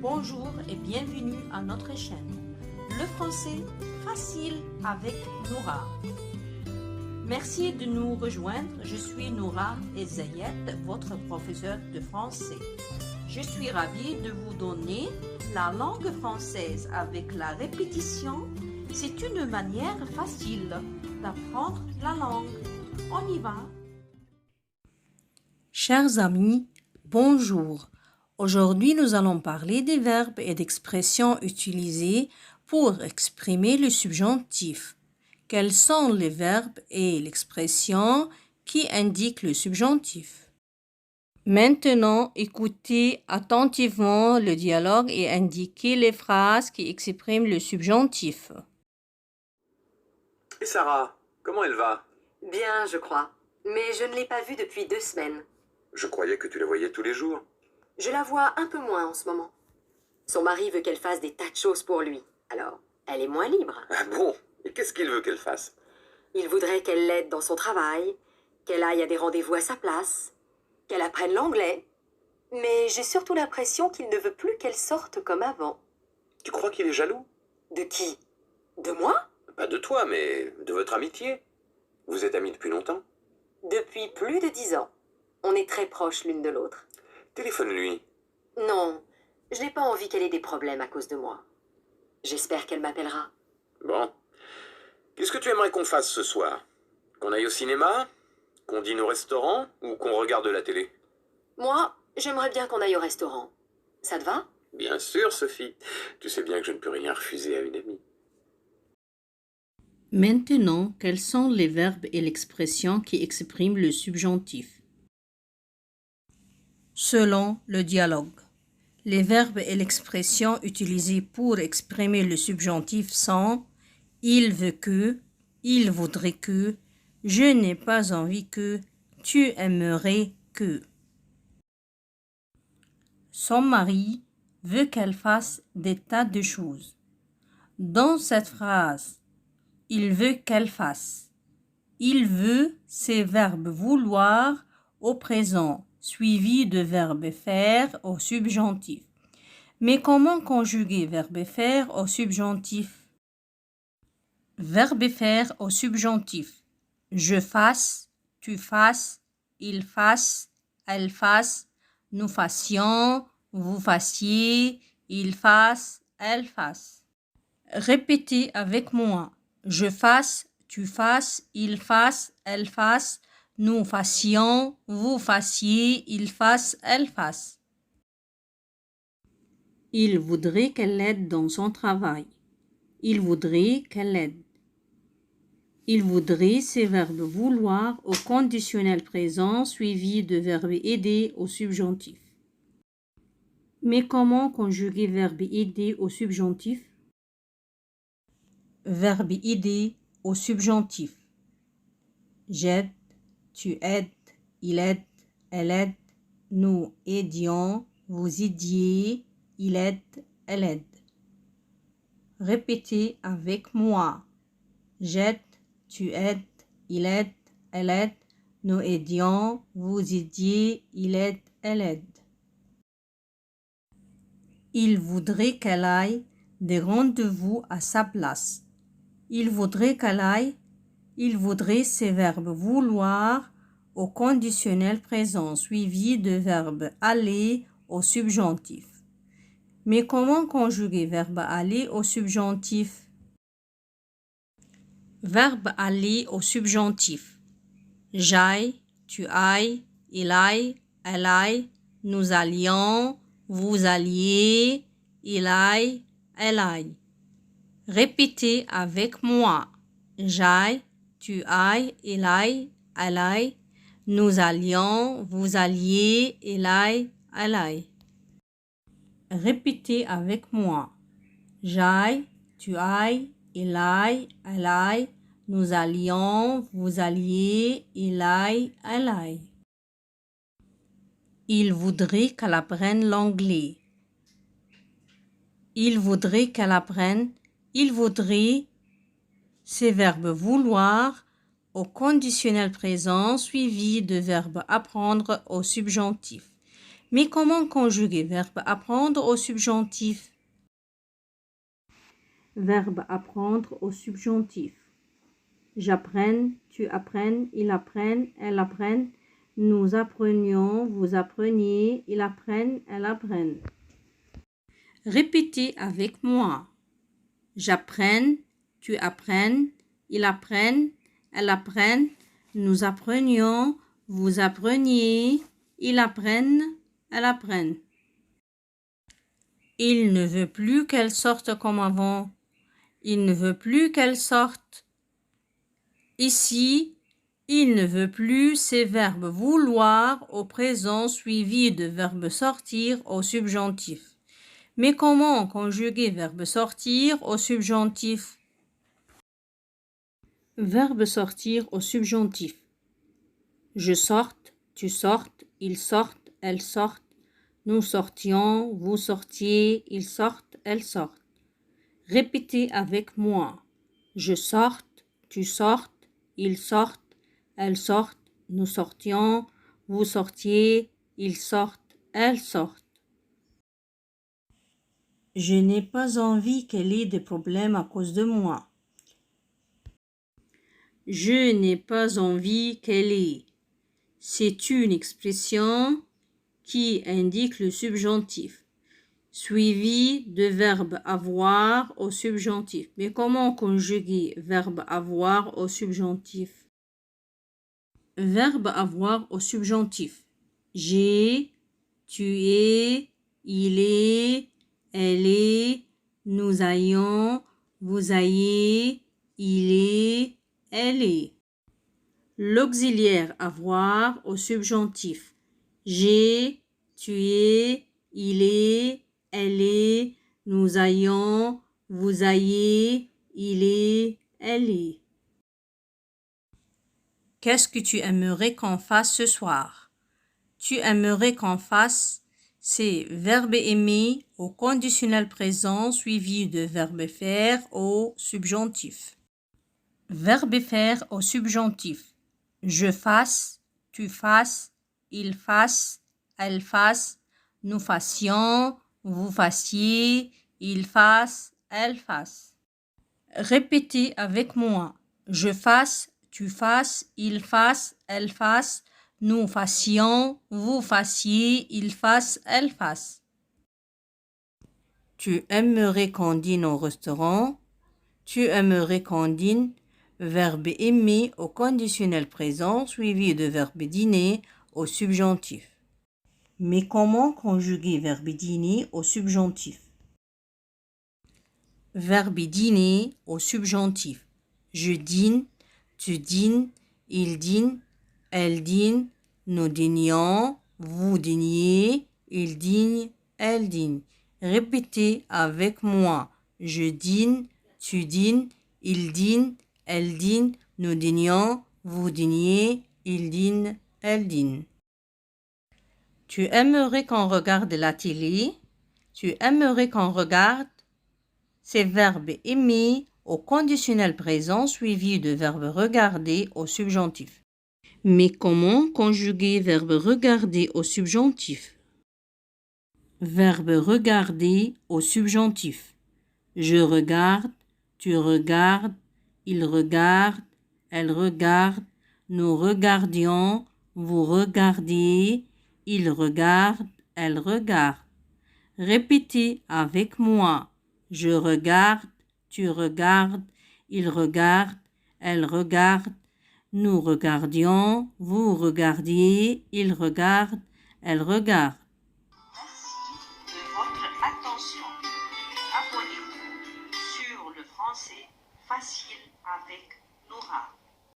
Bonjour et bienvenue à notre chaîne. Le français facile avec Noura. Merci de nous rejoindre. Je suis Noura Ezayet, votre professeur de français. Je suis ravie de vous donner la langue française avec la répétition. C'est une manière facile d'apprendre la langue. On y va. Chers amis, bonjour. Aujourd'hui, nous allons parler des verbes et d'expressions utilisés pour exprimer le subjonctif. Quels sont les verbes et l'expression qui indiquent le subjonctif? Maintenant, écoutez attentivement le dialogue et indiquez les phrases qui expriment le subjonctif. Et Sarah, comment elle va? Bien, je crois. Mais je ne l'ai pas vue depuis 2 semaines. Je croyais que tu la voyais tous les jours. Je la vois un peu moins en ce moment. Son mari veut qu'elle fasse des tas de choses pour lui. Alors, elle est moins libre. Ah bon? Et qu'est-ce qu'il veut qu'elle fasse? Il voudrait qu'elle l'aide dans son travail, qu'elle aille à des rendez-vous à sa place, qu'elle apprenne l'anglais. Mais j'ai surtout l'impression qu'il ne veut plus qu'elle sorte comme avant. Tu crois qu'il est jaloux? De qui? De moi? Pas de toi, mais de votre amitié. Vous êtes amis depuis longtemps? Depuis plus de 10 ans. On est très proches l'une de l'autre. Téléphone-lui. Non, je n'ai pas envie qu'elle ait des problèmes à cause de moi. J'espère qu'elle m'appellera. Bon. Qu'est-ce que tu aimerais qu'on fasse ce soir? Qu'on aille au cinéma? Qu'on dîne au restaurant? Ou qu'on regarde la télé? Moi, j'aimerais bien qu'on aille au restaurant. Ça te va? Bien sûr, Sophie. Tu sais bien que je ne peux rien refuser à une amie. Maintenant, quels sont les verbes et l'expression qui expriment le subjonctif? Selon le dialogue, les verbes et l'expression utilisés pour exprimer le subjonctif sont « il veut que »,« il voudrait que »,« je n'ai pas envie que »,« tu aimerais que ». Son mari veut qu'elle fasse des tas de choses. Dans cette phrase, il veut qu'elle fasse. Il veut, c'est verbe vouloir au présent, suivi de verbe faire au subjonctif. Mais comment conjuguer verbe faire au subjonctif? Verbe faire au subjonctif. Je fasse, tu fasses, il fasse, elle fasse, nous fassions, vous fassiez, il fasse, elle fasse. Répétez avec moi. Je fasse, tu fasses, il fasse, elle fasse, nous fassions, vous fassiez, il fasse, elle fasse. Il voudrait qu'elle l'aide dans son travail. Il voudrait qu'elle l'aide. Il voudrait, c'est verbe vouloir au conditionnel présent suivi de verbe aider au subjonctif. Mais comment conjuguer verbe aider au subjonctif? Verbe aider au subjonctif. J'aide, tu aides, il aide, elle aide, nous aidions, vous aidiez, il aide, elle aide. Répétez avec moi. J'aide, tu aides, il aide, elle aide, nous aidions, vous aidiez, il aide, elle aide. Il voudrait qu'elle aille des rendez-vous à sa place. Il voudrait qu'elle aille. Il voudrait, c'est verbe vouloir au conditionnel présent suivi de verbe aller au subjonctif. Mais comment conjuguer verbe aller au subjonctif? Verbe aller au subjonctif. J'aille, tu ailles, il aille, elle aille, nous allions, vous alliez, il aille, elle aille. Répétez avec moi. J'aille, tu ailles, il aille, elle aille, nous allions, vous alliez, il aille, elle aille. Répétez avec moi. J'aille, tu ailles, il aille, elle aille, nous allions, vous alliez, il aille, elle aille. Il voudrait qu'elle apprenne l'anglais. Il voudrait qu'elle apprenne. Il voudrait, c'est verbe vouloir au conditionnel présent suivi de verbe apprendre au subjonctif. Mais comment conjuguer verbe apprendre au subjonctif? Verbe apprendre au subjonctif. J'apprenne, tu apprennes, il apprenne, elle apprenne, nous apprenions, vous appreniez, ils apprennent, elles apprennent. Répétez avec moi. J'apprenne, tu apprennes, ils apprennent, elles apprennent, nous apprenions, vous appreniez, ils apprennent, elles apprennent. Il ne veut plus qu'elle sorte comme avant. Il ne veut plus qu'elle sorte. Ici, il ne veut plus ces verbes vouloir au présent suivis de verbe sortir au subjonctif. Mais comment conjuguer verbe sortir au subjonctif? Verbe sortir au subjonctif. Je sorte, tu sortes, ils sortent, elles sortent, nous sortions, vous sortiez, ils sortent, elles sortent. Répétez avec moi. Je sorte, tu sortes, ils sortent, elles sortent, nous sortions, vous sortiez, ils sortent, elles sortent. Je n'ai pas envie qu'elle ait des problèmes à cause de moi. Je n'ai pas envie qu'elle ait. C'est une expression qui indique le subjonctif, suivi de verbe avoir au subjonctif. Mais comment conjuguer verbe avoir au subjonctif? Verbe avoir au subjonctif. J'ai, tu es, il est, elle est, nous ayons, vous ayez, il est, elle est. L'auxiliaire avoir au subjonctif. J'ai, tu es, il est, elle est, nous ayons, vous ayez, il est, elle est. Qu'est-ce que tu aimerais qu'on fasse ce soir? Tu aimerais qu'on fasse, c'est verbe aimer au conditionnel présent suivi de verbe faire au subjonctif. Verbe faire au subjonctif. Je fasse, tu fasses, il fasse, elle fasse, nous fassions, vous fassiez, il fasse, elle fasse. Répétez avec moi. Je fasse, tu fasses, il fasse, elle fasse, nous fassions, vous fassiez, il fasse, elle fasse. Tu aimerais qu'on dîne au restaurant? Tu aimerais qu'on dîne? Verbe aimer au conditionnel présent suivi de verbe dîner au subjonctif. Mais comment conjuguer verbe dîner au subjonctif? Verbe dîner au subjonctif. Je dîne, tu dînes, il dîne, elle dîne, nous dînions, vous dîniez, il dîne, elle dîne. Répétez avec moi. Je dîne, tu dînes, il dîne, elle dîne, nous dînions, vous dîniez, il dîne, elle dîne. Tu aimerais qu'on regarde la télé? Tu aimerais qu'on regarde? C'est verbe aimer au conditionnel présent suivi de verbe regarder au subjonctif. Mais comment conjuguer verbe regarder au subjonctif? Verbe regarder au subjonctif. Je regarde, tu regardes, il regarde, elle regarde, nous regardions, vous regardiez, il regarde, elle regarde. Répétez avec moi. Je regarde, tu regardes, il regarde, elle regarde, nous regardions, vous regardiez, il regarde, elle regarde. Merci de votre attention. Abonnez-vous sur le français facile avec Noura.